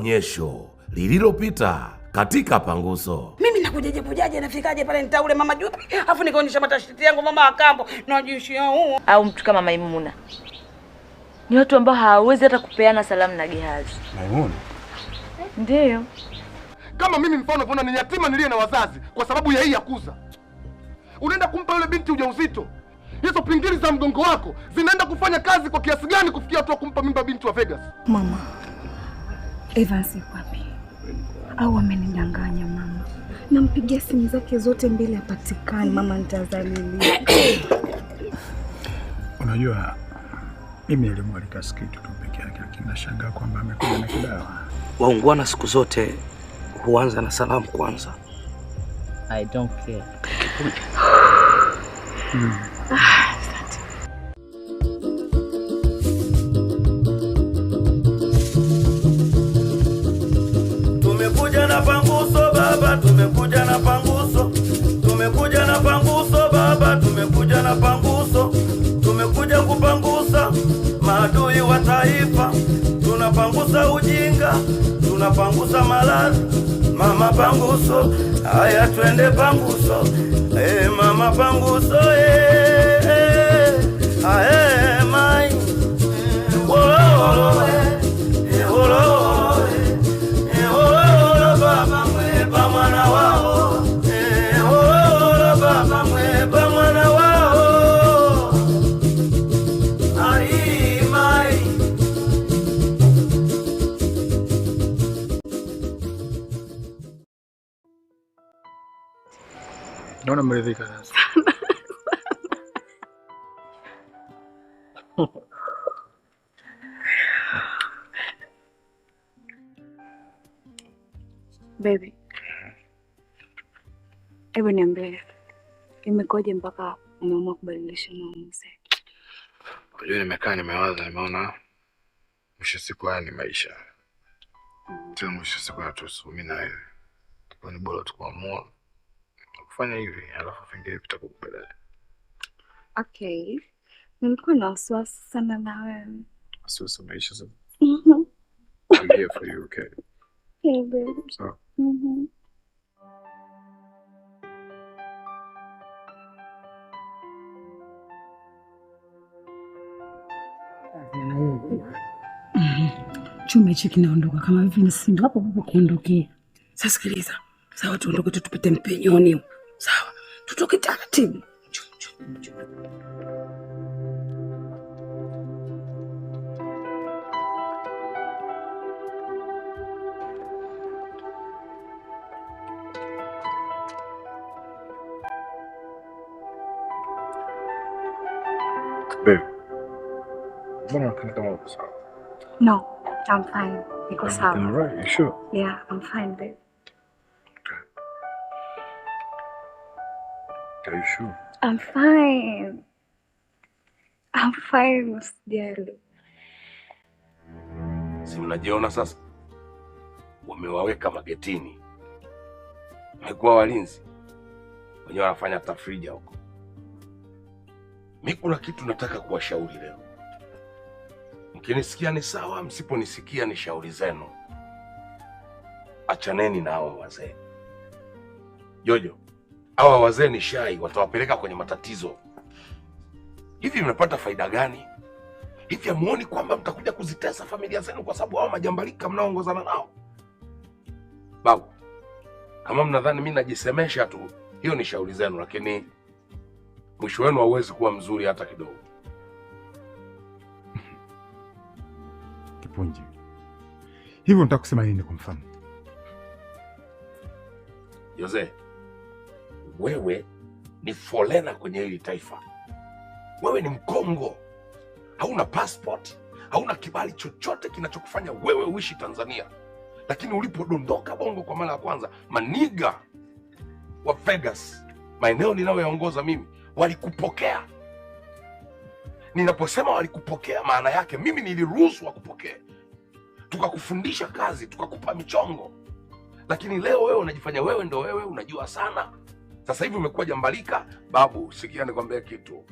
onyesho lililopita katika Panguso. Mimi nakujaje nafikaje pale nitaule mama Jupi, afu nikaonyesha matashiti yangu mama Akambo na jishi huo. Au mtu kama Maimuna. Ni watu ambao hawawezi hata kupeana salamu na Gehazi. Maimuna? Ndiyo. Kama mimi mfano kuna ni yatima nilie na wazazi kwa sababu ya hii yakuza. Unaenda kumpa yule binti ujauzito. Hizo pingili za mgongo wako zinaenda kufanya kazi kwa kiasi gani kufikia hatua kumpa mimba binti wa Vegas? Mama, Evans yuko wapi? Au amenidanganya mama? Nampigia simu zake zote mbili hapatikani mama, nitazalilia. Unajua mimi nilimwalika Skitu tu peke yake, lakini nashangaa kwamba amekuja na kidawa. Waungwana siku zote huanza na salamu kwanza. I don't care. Tumekuja na Panguso baba, tumekuja na Panguso. Tumekuja na Panguso baba, tumekuja na Panguso. Tumekuja kupangusa maadui wa taifa. Tunapangusa ujinga, tunapangusa maradhi. Mama Panguso, haya twende Panguso. Mama Panguso, mai. Baba mweba mwana wao. Baba mweba mwana wao. Ai mai. Naona mridhika sasa. Baby, hebu niambie, imekoje mpaka umeamua kubadilisha maamuzi? Unajua nimekaa nimewaza, nimeona mwisho siku haya ni maisha. Tena mwisho siku hatuhusu mimi na wewe. Kwa ni bora tukuamua kufanya hivi, alafu vingine vitakubadilika. Okay. Nilikuwa na wasiwasi sana na wewe. Wasiwasi maisha sasa. I'm here for you, okay? Okay, baby. So. Chuma hichi kinaondoka kama hivi ni sindo hapo hapo kuondokea. Sasa sikiliza. Sawa, tuondoke tupite mpenyoni. Sawa. Tutoke taratibu. Babe. Mbona kama uko sawa? No, I'm fine. Niko sawa. I'm right, you sure? Yeah, I'm fine, babe. Okay. Are you sure? I'm fine. I'm fine, usijali. Si mnajiona sasa? Wamewaweka magetini. Wamekuwa walinzi. Wenyewe wanafanya tafrija huko. Mimi kuna kitu nataka kuwashauri leo. Mkinisikia ni sawa, msiponisikia ni shauri zenu. Achaneni na hao wazee. Jojo, hawa wazee ni shai, watawapeleka kwenye matatizo. Hivi mnapata faida gani? Hivi hamuoni kwamba mtakuja kuzitesa familia zenu kwa sababu hao majambalika mnaoongozana nao? Babu, kama mnadhani mimi najisemesha tu, hiyo ni shauri zenu, lakini mwisho wenu hauwezi kuwa mzuri hata kidogo. Kipunji. Hivyo nataka kusema nini kwa mfano? Jose, wewe ni folena kwenye hili taifa. Wewe ni Mkongo. Hauna passport, hauna kibali chochote kinachokufanya wewe uishi Tanzania. Lakini ulipodondoka Bongo kwa mara ya kwanza, maniga wa Vegas, maeneo ninayoyaongoza mimi, walikupokea. Ninaposema walikupokea, maana yake mimi niliruhusu wakupokea. Tukakufundisha kazi, tukakupa michongo. Lakini leo wewe unajifanya wewe ndo wewe unajua sana. Sasa hivi umekuwa jambalika. Babu, sikia nikwambie kitu.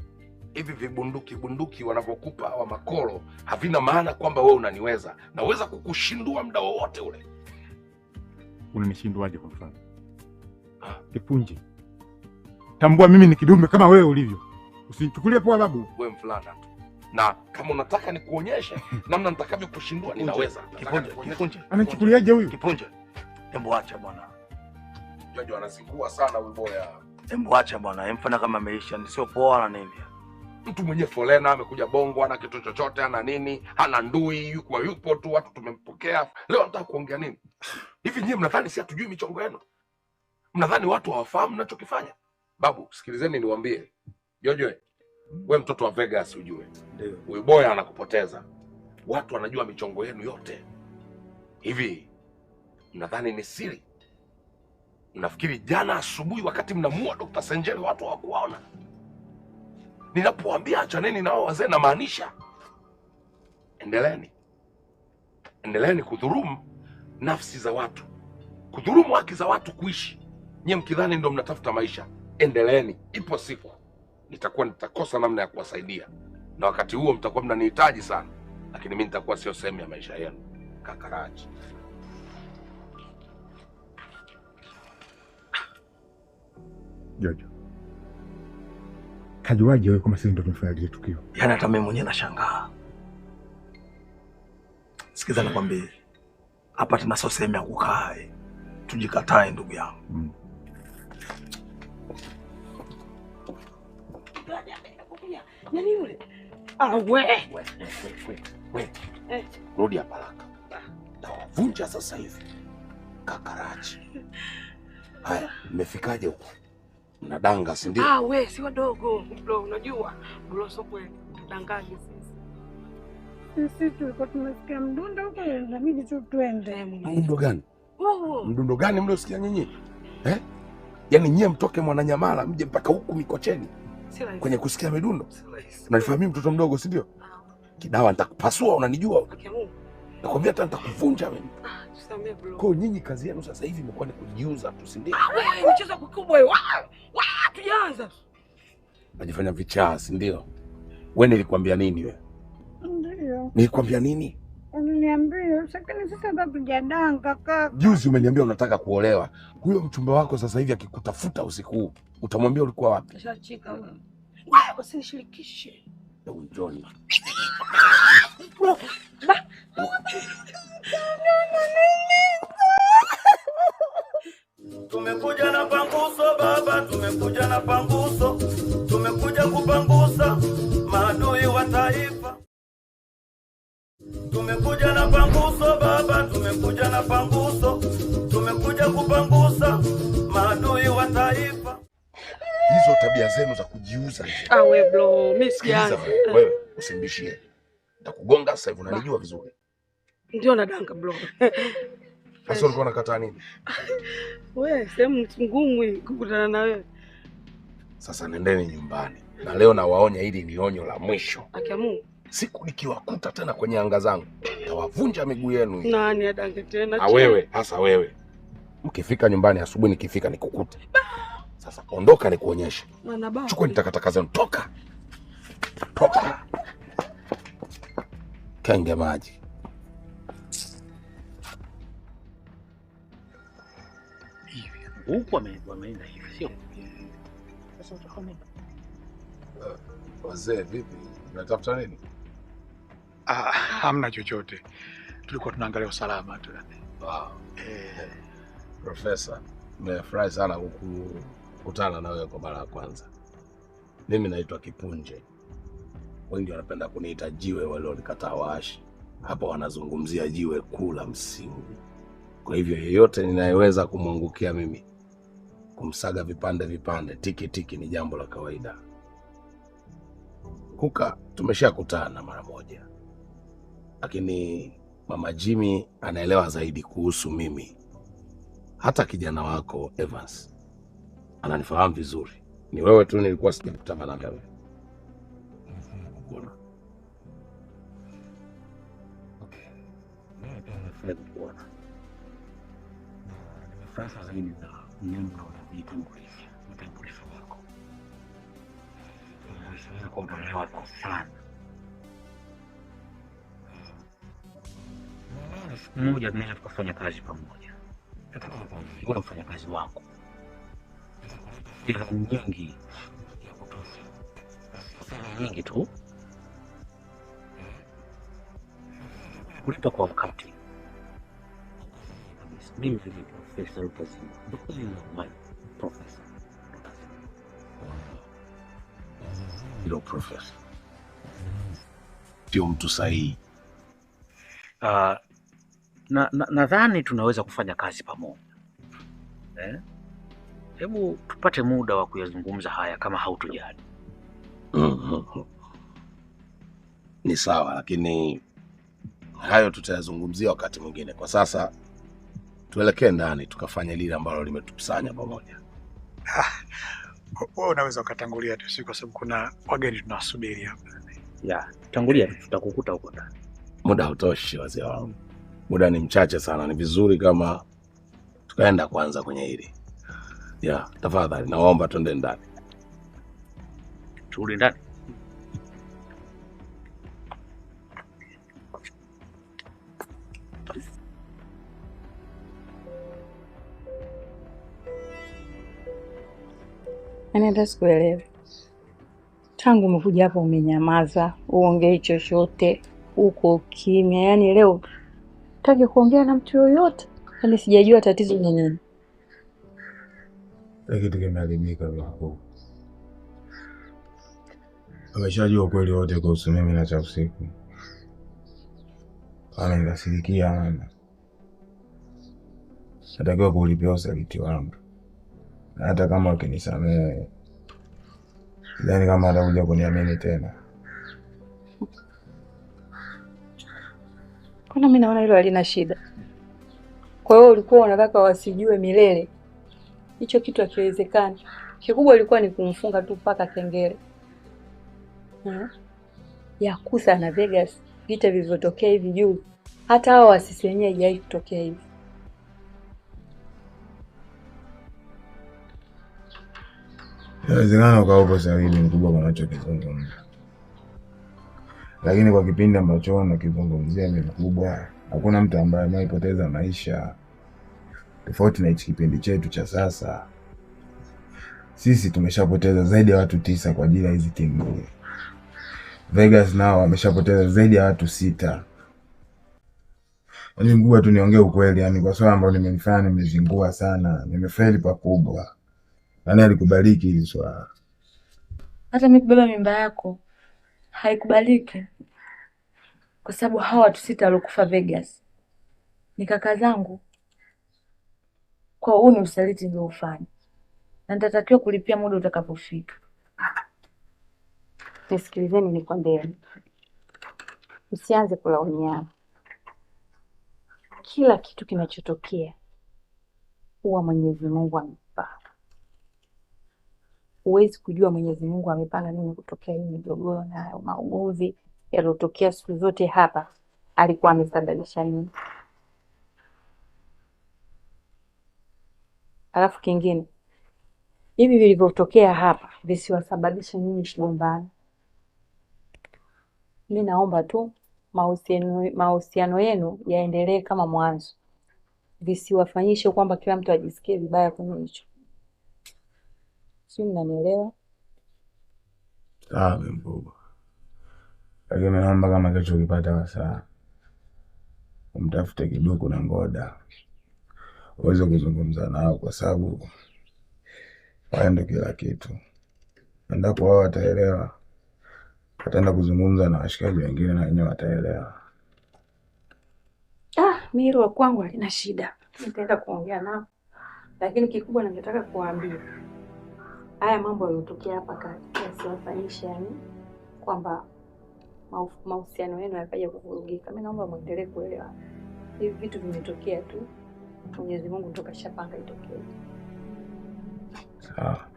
hivi vibunduki wanavyokupa wa makolo havina maana kwamba wewe unaniweza. Naweza kukushindua muda wowote ule. Unanishinduaje kwa mfano? Kipunje. Tambua mimi ni kidume kama wewe ulivyo. Usinichukulie poa babu. Wewe mfulana tu. Na kama unataka nikuonyeshe namna nitakavyokushindua ninaweza. Kipunje. Anachukuliaje huyu? Kipunje. Hebu acha bwana. Jojo anazingua sana huyu boya. Hebu acha bwana. Mfana kama ameisha ni sio poa na nini. Mtu mwenye folena amekuja Bongo, ana kitu chochote, ana nini, ana ndui, yupo tu, watu tumempokea. Leo nataka kuongea nini? Hivi nyinyi mnadhani si hatujui michongo yenu? Mnadhani watu hawafahamu mnachokifanya? Babu, sikilizeni niwaambie. Jojo, wewe mtoto wa Vegas ujue. Ndio. Huyu boya anakupoteza. Watu wanajua michongo yenu yote. Hivi mnadhani ni siri? Mnafikiri jana asubuhi wakati mnamuua Dr. Senjele watu hawakuwaona? Ninapowaambia achaneni nao wazee na maanisha. Endeleeni kudhurumu nafsi za watu, kudhurumu haki za watu kuishi. Nyie mkidhani ndio mnatafuta maisha, endeleeni. Ipo siku nitakosa namna ya kuwasaidia, na wakati huo mtakuwa mnanihitaji sana, lakini mimi nitakuwa sio sehemu ya maisha yenu. Kakaraji. Jojo. Kajuaje wewe kama sisi ndio tumefanya ile tukio? Yaani hata mimi mwenyewe nashangaa. Sikiza nakwambia. Hapa tuna sio sehemu ya kukaa. Tujikatae ndugu yangu. Nani yule? We. Rudi hapa haraka. Tawavunja sasa hivi. Kakaraji. Haya, mmefikaje huko? Mnadanga si ndio? We si wadogo bro, unajua bro sio kweli. Tudangaje sisi. Sisi tulikuwa tunasikia mdundo huko, inabidi tu twende. Mdundo gani? Mdundo gani mliosikia nyinyi? Yaani nyie mtoke Mwananyamala mje mpaka huku Mikocheni kwenye kusikia midundo? Unanifahamu mtoto mdogo si ndio? Kidawa nitakupasua, unanijua? Nakwambia hata nitakuvunja mimi. Tusamee bro. Kwa nyinyi kazi yenu sasa hivi imekuwa ni kujiuza tu si ndio? Wewe mchezo mkubwa wewe. Tuanza. Unajifanya vichaa si ndio? Wewe nilikwambia nini wewe? Ndio. Nilikwambia nini? Unaniambia, lakini sasa bado hujadanga kaka. Juzi umeniambia unataka kuolewa. Huyo mchumba wako sasa hivi akikutafuta usiku huu, utamwambia ulikuwa wapi? Kashachika wewe. Usinishirikishe. Ndio John. Tumekuja na panguso baba, tumekuja na panguso. Tumekuja kupangusa maadui wa taifa. Tumekuja na panguso baba, tumekuja na panguso. Tumekuja kupangusa maadui wa taifa. Hizo tabia zenu za kujiuza. We bro, mimi sijaanza. Wewe usimbishie. Nitakugonga sasa hivi, unanijua vizuri. Ndio nadanga bro. Sasa ulikuwa unakataa nini? Wewe sehemu ngumu hii kukutana na wewe. Sasa nendeni nyumbani. Na leo nawaonya, hili ni onyo la mwisho. Akiamu. Siku nikiwakuta tena kwenye anga zangu, nitawavunja miguu yenu. Nani adange tena? Wewe, hasa wewe. Mkifika nyumbani asubuhi nikifika nikukute. Sasa ondoka nikuonyeshe. Chukua nitakataka zenu, toka. Toka. Kenge maji. Huko wameenda hivi sio? Sasa utakomea. Wazee vipi? Unatafuta nini? Hamna chochote. Tulikuwa tunaangalia usalama tu. Wow. Profesa, nimefurahi sana kukutana na wewe kwa mara ya kwanza. Mimi naitwa Kipunje. Wengi wanapenda kuniita jiwe walionikataa waashi. Hapa wanazungumzia jiwe kuu la msingi. Kwa hivyo yeyote ninayeweza kumwangukia mimi, kumsaga vipande vipande, tiki tiki, ni jambo la kawaida. Kuka tumeshakutana mara moja. Lakini Mama Jimmy anaelewa zaidi kuhusu mimi. Hata kijana wako Evans ananifahamu vizuri. Ni wewe tu nilikuwa sijakutana na wewe. Mbona? Okay. Mbona? Nimefurahi zaidi na neno la vitambulisho wako. kuondolewa sana. Siku moja tunaweza tukafanya kazi pamoja. Wewe mfanyakazi wako. Ila nyingi tu. Kulipa kwa wakati. Mimi ni Profesa Lutazini. Profesa. Ndio profesa. Ndio mtu sahihi. Nadhani tunaweza kufanya kazi pamoja. Hebu tupate muda wa kuyazungumza haya kama hautojali. Ni sawa, lakini hayo tutayazungumzia wakati mwingine. Kwa sasa tuelekee ndani tukafanya lile ambalo limetukusanya pamoja. Wewe unaweza ukatangulia tu, si kwa sababu kuna wageni tunawasubiri hapa. Ya, tangulia, tutakukuta huko ndani. Muda hautoshi wazee wangu. Muda ni mchache sana, ni vizuri kama tukaenda kwanza kwenye hili. Ya, tafadhali naomba twende ndani. Turudi ndani. Hata sikuelewi. Tangu umekuja hapa umenyamaza, uongei chochote, uko kimya. Yaani leo hutaki kuongea na mtu yoyote. Yaani sijajua tatizo ni nini. Kitu kimeharibika bwana. Ameshajua ukweli wote kuhusu mimi na cha usiku. Amenikasirikia mama. Natakiwa kulipia usaliti wangu. Hata kama ukinisamehe, sidhani kama atakuja kuniamini tena. Kuna mimi naona hilo halina shida. Kwa hiyo ulikuwa unataka wasijue milele. Hicho kitu hakiwezekani. Kikubwa ilikuwa ni kumfunga tu mpaka kengele. Yakuza na Vegas, vita vilivyotokea hivi juu, hata hao wasisi wenyewe haijawahi kutokea hivi. Inawezekana ukaopo sahihi mkubwa kwa unachokizungumza. Lakini kwa kipindi ambacho nakizungumzia ni mkubwa, hakuna mtu ambaye amepoteza maisha. Tofauti na hichi kipindi chetu cha sasa. Sisi tumeshapoteza zaidi ya watu 9 kwa ajili ya hizi timu mbili. Vegas nao wameshapoteza zaidi ya watu 6. Yaani mkubwa tu niongee ukweli, yani kwa sababu ambao nimenifanya nimezingua sana, nimefeli pakubwa. Nani alikubaliki hili swala? Hata mimi kubeba mimba yako haikubaliki. Kwa sababu hawa watu 6 waliokufa Vegas ni kaka zangu. Kwa huu ni usaliti ndio ufanye. Na nitatakiwa kulipia muda utakapofika. Nisikilizeni nikwambie. Usianze kulaumiana. Kila kitu kinachotokea huwa Mwenyezi Mungu amepanga. Huwezi kujua Mwenyezi Mungu amepanga nini kutokea hii migogoro na maumivu yaliyotokea siku zote hapa. Alikuwa amesababisha nini? Alafu kingine, hivi vilivyotokea hapa visiwasababisha nyinyi kugombana. Mimi naomba tu mahusiano yenu yaendelee kama mwanzo. Visiwafanyishe kwamba kila mtu ajisikie vibaya kwenye hicho. Si mnanielewa? Sawa mkubwa. Lakini naomba kama kesho ukipata wasaa, umtafute Kiduku na Ngoda uweze kuzungumza nao, kwa sababu wao ndio kila kitu. Endapo wao wataelewa, wataenda kuzungumza na washikaji wengine na wenyewe wataelewa. Mimi hilo kwangu halina shida. Nitaenda kuongea nao. Lakini kikubwa ningetaka kuwaambia, haya mambo yaliyotokea hapa kati yasiwafanyishe yani kwamba mahusiano yenu yakaja kuvurugika. Mimi naomba muendelee kuelewa. Hivi vitu vimetokea tu. Mwenyezi Mungu ndio kashapanga itokee. Sawa.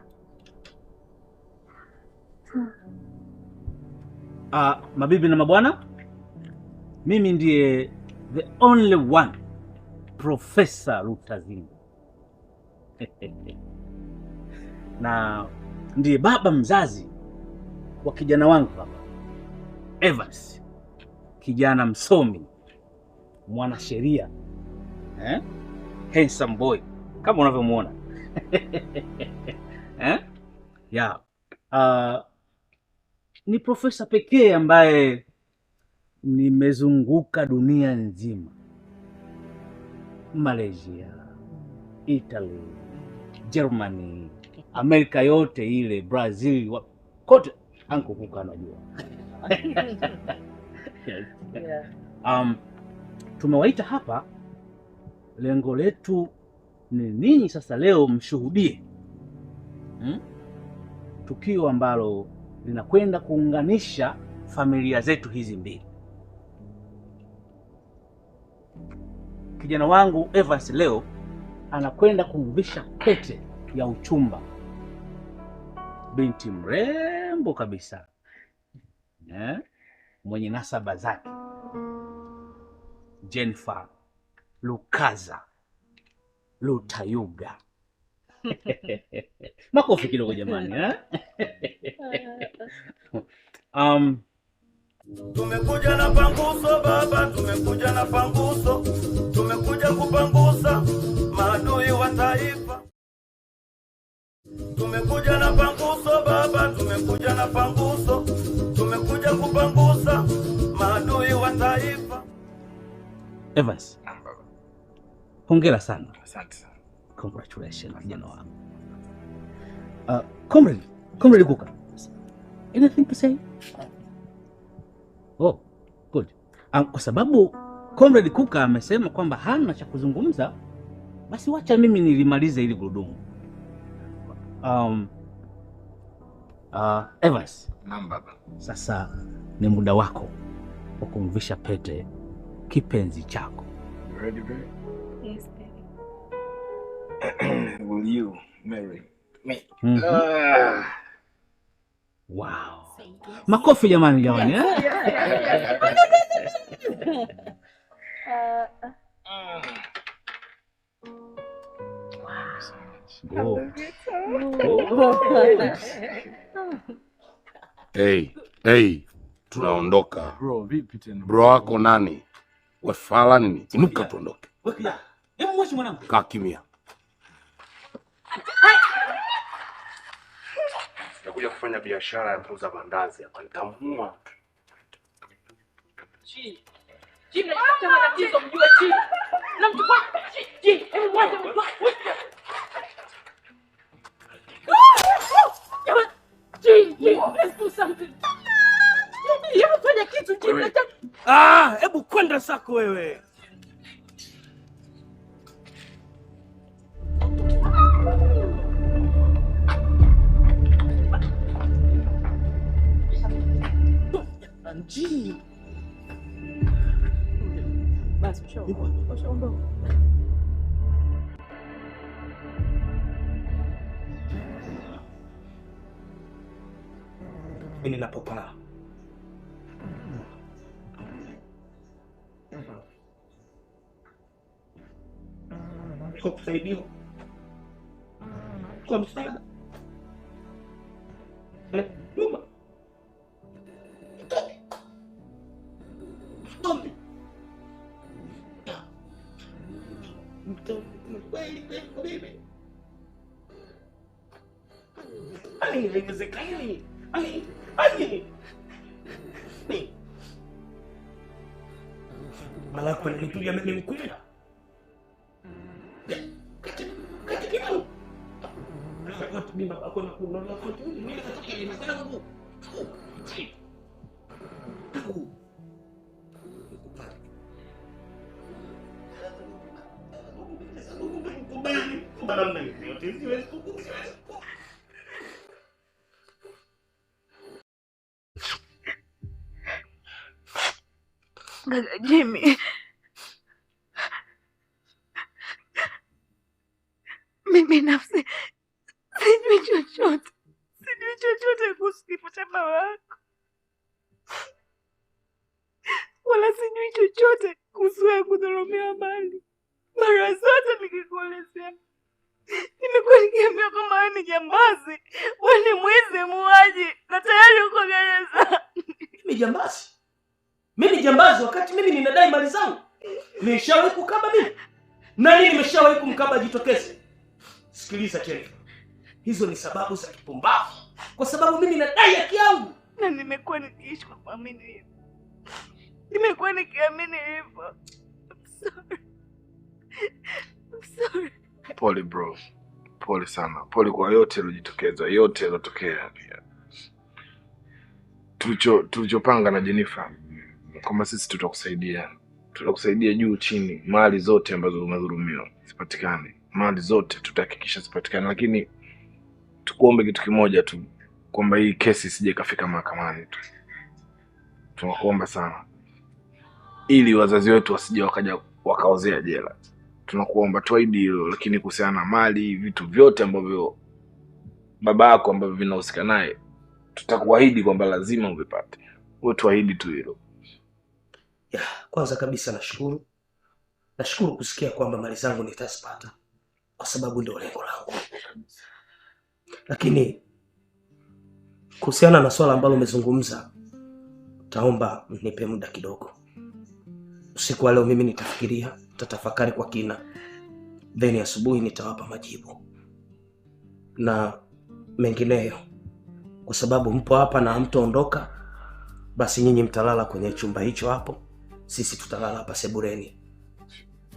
Mabibi na mabwana, mimi ndiye the only one Profesa Lutazini. Na ndiye baba mzazi wa kijana wangu hapa Evans, kijana msomi, mwanasheria, handsome boy kama unavyomuona. Yeah. Ni profesa pekee ambaye nimezunguka dunia nzima, Malaysia, Italy, Germany, Amerika yote ile, Brazil, kote Uncle Kuka anajua. Tumewaita hapa, lengo letu ni ninyi sasa leo mshuhudie tukio ambalo linakwenda kuunganisha familia zetu hizi mbili. Kijana wangu Evans leo anakwenda kumvisha pete ya uchumba binti mrembo kabisa, mwenye nasaba zake, Jennifer Lukaza Lutayuga. Makofi kidogo jamani. Tumekuja na panguso baba, tumekuja na panguso, tumekuja kupangusa maadui wa taifa. Tumekuja na panguso baba, tumekuja na panguso, tumekuja kupangusa maadui wa taifa. Evans, hongera sana. Asante sana. Congratulations kijana wangu. Comrade Kuka, anything to say? Oh, good. Kwa sababu Comrade Kuka amesema kwamba hana cha kuzungumza, basi wacha mimi nilimalize hili gurudumu. Evans. Naam baba. Sasa ni muda wako wa kumvisha pete kipenzi chako. Ready, baby? Yes, baby. Will you marry me? Wow. Makofi jamani. Hey, tunaondoka. Bro, vipi tena? Bro wako nani? Wefala nini? Inuka tuondoke. Hebu mwache mwanangu. Kaa kimya. Nakuja kufanya biashara ya kuuza mandazi hapa, nitamua. Chini napata matatizo mjue chini. Namchukua chini. Hebu mwache mtu. Let's do something. Fanya kitu chini. Hebu kwenda sako wewe. Anjini. Basi ushaondoka. Mimi ninapopaa kwa kusaidiwa kwa msaada nyuma haiwezekani. Malako ananitulia mimi mkwenda. Wakati mimi baba kuna kunona kwa tu mimi nataka ni zangu. Kaka Jimmy, mimi nafsi sijui chochote kuhusu kifo cha baba wako, wala sijui chochote kuhusu ya kudhulumiwa mali. Mara zote nikikuelezea nimekuwa nikiambia kama wewe ni jambazi, wewe ni mwizi, muuaji na tayari uko gereza. Mimi jambazi? Mimi jambazi wakati mimi ninadai mali zangu? Nimeshawahi kukaba mimi? Nani nimeshawahi kumkaba jitokeze? Sikiliza Jennifer. Hizo ni sababu za kipumbavu. Kwa sababu mimi nadai haki yangu. Na nimekuwa nikiishi kwa kuamini hivyo. Nimekuwa nikiamini hivyo. I'm sorry. Pole bro. Pole sana. Pole kwa yote yaliyojitokeza, yote yalotokea pia. Tulichopanga na Jennifer kwamba sisi tutakusaidia. Tutakusaidia juu chini, mali zote ambazo umedhulumiwa zipatikane. Mali zote tutahakikisha zipatikane, lakini tukuombe kitu kimoja tu, kwamba hii kesi isije ikafika mahakamani tu. Tunakuomba sana. Ili wazazi wetu wasije wakaja wakaozea jela. Tunakuomba tuahidi hilo, lakini kuhusiana na mali, vitu vyote ambavyo baba yako ambavyo vinahusika naye, tutakuahidi kwamba lazima uvipate. Wewe tuahidi tu hilo. Ya, kwanza kabisa nashukuru. Nashukuru kusikia kwamba mali zangu nitazipata, kwa sababu ndio lengo langu. Lakini kuhusiana na swala ambalo umezungumza, taomba nipe muda kidogo. Usiku wa leo mimi nitafikiria, nitatafakari kwa kina. Then asubuhi nitawapa majibu na mengineyo. Kwa sababu mpo hapa na hamtaondoka, basi nyinyi mtalala kwenye chumba hicho hapo. Sisi tutalala hapa sebureni.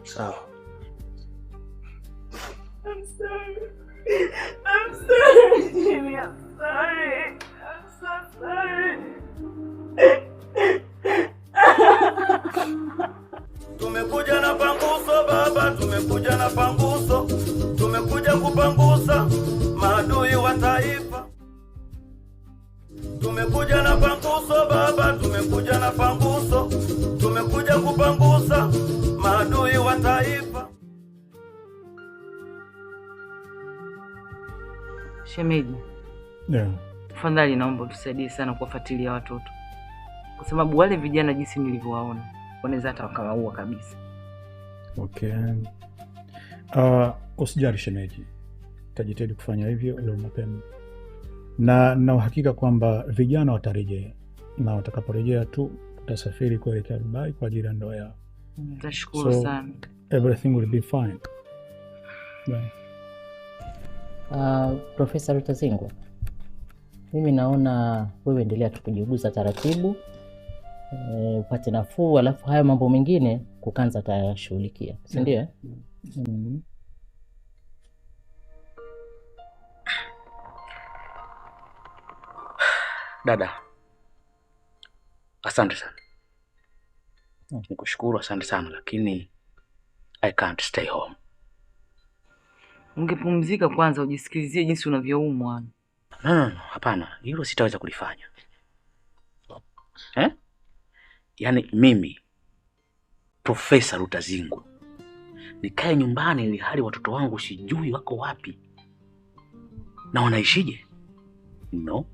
Sawa? I'm sorry. I'm sorry, Jimmy. I'm sorry. I'm so sorry. Tumekuja na panguso baba, tumekuja na panguso. Tumekuja kupangusa maadui wa taifa. Tumekuja na panguso baba, tumekuja na panguso. Tumekuja kupangusa maadui wa taifa. Shemeji. Yeah. Tafadhali naomba tusaidie sana kuwafuatilia watoto. Kwa sababu wale vijana jinsi nilivyowaona, wanaweza hata wakawaua kabisa. Okay. Usijali shemeji. Tajitahidi kufanya hivyo leo mapema. Na uhakika kwamba vijana watarejea. Na watakaporejea tu tutasafiri kuelekea Dubai kwa ajili ya ndoa yao. Nitashukuru sana. Everything will be fine. Bye. Profesa Rutazingwa, mimi naona wewe endelea tu kujiuguza taratibu, upate nafuu, alafu hayo mambo mengine kukanza tayashughulikia, si ndio? Dada, asante sana. Nikushukuru, asante sana, lakini I can't stay home. Ungepumzika kwanza ujisikilizie jinsi unavyoumwa. No, hapana. Hilo sitaweza kulifanya. Yaani mimi Profesa Rutazingwa nikae nyumbani ili hali watoto wangu sijui wako wapi na wanaishije? No.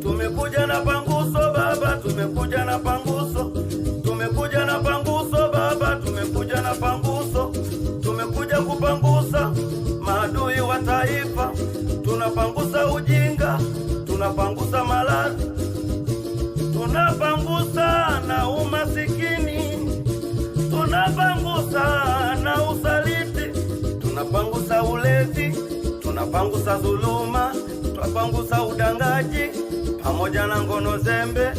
Tumekuja na panguso baba, tumekuja na panguso. Tumekuja na panguso baba, tumekuja na panguso. Tumekuja kupangusa maadui wa taifa. Tunapangusa ujinga, tunapangusa maradhi, tunapangusa na umasikini, tunapangusa na usaliti, tunapangusa ulezi, tunapangusa dhuluma, tunapangusa udangaji pamoja na ngono zembe.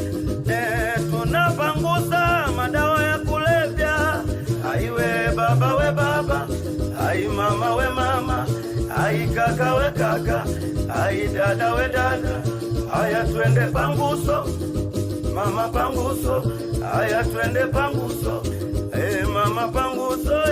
Tunapangusa madawa ya kulevya. Aiwe baba we baba, ai mama we mama, ai kaka we kaka, ai dada we dada. Aya twende panguso, mama panguso. Aya twende panguso, mama panguso.